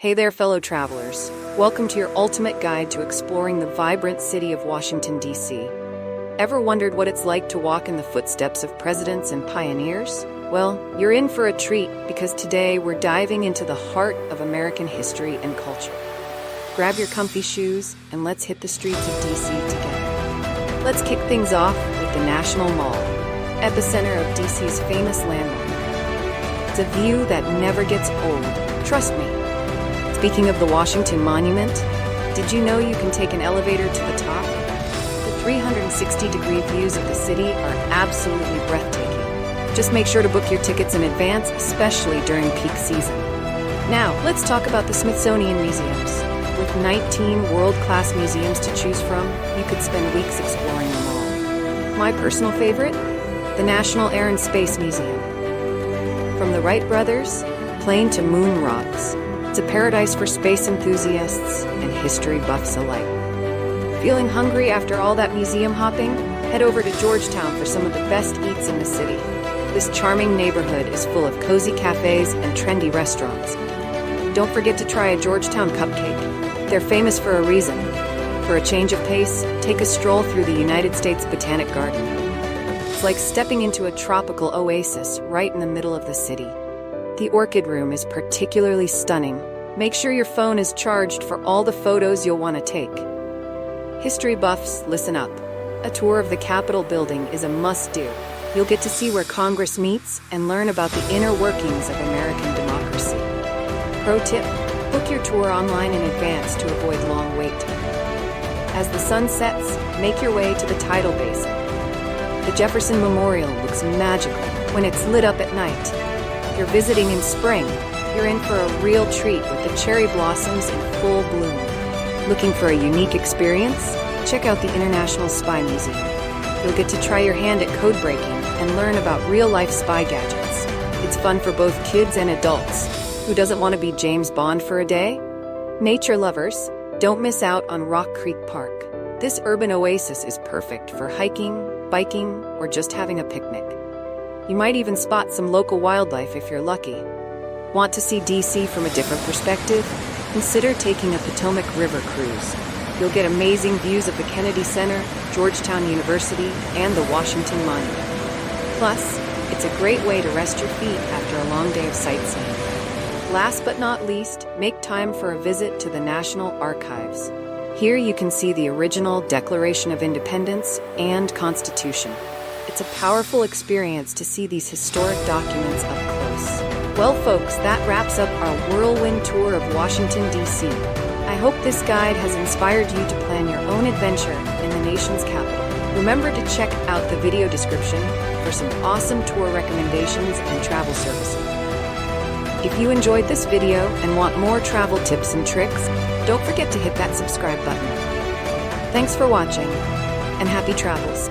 Hey there, fellow travelers. Welcome to your ultimate guide to exploring the vibrant city of Washington, D.C. Ever wondered what it's like to walk in the footsteps of presidents and pioneers? Well, you're in for a treat because today we're diving into the heart of American history and culture. Grab your comfy shoes and let's hit the streets of D.C. together. Let's kick things off with the National Mall, epicenter of D.C.'s famous landmark. It's a view that never gets old, trust me. Speaking of the Washington Monument, did you know you can take an elevator to the top? The 360-degree views of the city are absolutely breathtaking. Just make sure to book your tickets in advance, especially during peak season. Now, let's talk about the Smithsonian museums. With 19 world-class museums to choose from, you could spend weeks exploring them all. My personal favorite? The National Air and Space Museum. From the Wright brothers, plane to moon rocks, it's a paradise for space enthusiasts and history buffs alike. Feeling hungry after all that museum hopping? Head over to Georgetown for some of the best eats in the city. This charming neighborhood is full of cozy cafes and trendy restaurants. Don't forget to try a Georgetown cupcake. They're famous for a reason. For a change of pace, take a stroll through the United States Botanic Garden. It's like stepping into a tropical oasis right in the middle of the city. The Orchid Room is particularly stunning. Make sure your phone is charged for all the photos you'll want to take. History buffs, listen up. A tour of the Capitol building is a must-do. You'll get to see where Congress meets and learn about the inner workings of American democracy. Pro tip, book your tour online in advance to avoid long wait time. As the sun sets, make your way to the tidal basin. The Jefferson Memorial looks magical when it's lit up at night. If you're visiting in spring, you're in for a real treat with the cherry blossoms in full bloom. Looking for a unique experience? Check out the International Spy Museum. You'll get to try your hand at code breaking and learn about real-life spy gadgets. It's fun for both kids and adults. Who doesn't want to be James Bond for a day? Nature lovers, don't miss out on Rock Creek Park. This urban oasis is perfect for hiking, biking, or just having a picnic. You might even spot some local wildlife if you're lucky. Want to see DC from a different perspective? Consider taking a Potomac River cruise. You'll get amazing views of the Kennedy Center, Georgetown University, and the Washington Monument. Plus, it's a great way to rest your feet after a long day of sightseeing. Last but not least, make time for a visit to the National Archives. Here you can see the original Declaration of Independence and Constitution. It's a powerful experience to see these historic documents up close. Well, folks, that wraps up our whirlwind tour of Washington, D.C. I hope this guide has inspired you to plan your own adventure in the nation's capital. Remember to check out the video description for some awesome tour recommendations and travel services. If you enjoyed this video and want more travel tips and tricks, don't forget to hit that subscribe button. Thanks for watching, and happy travels.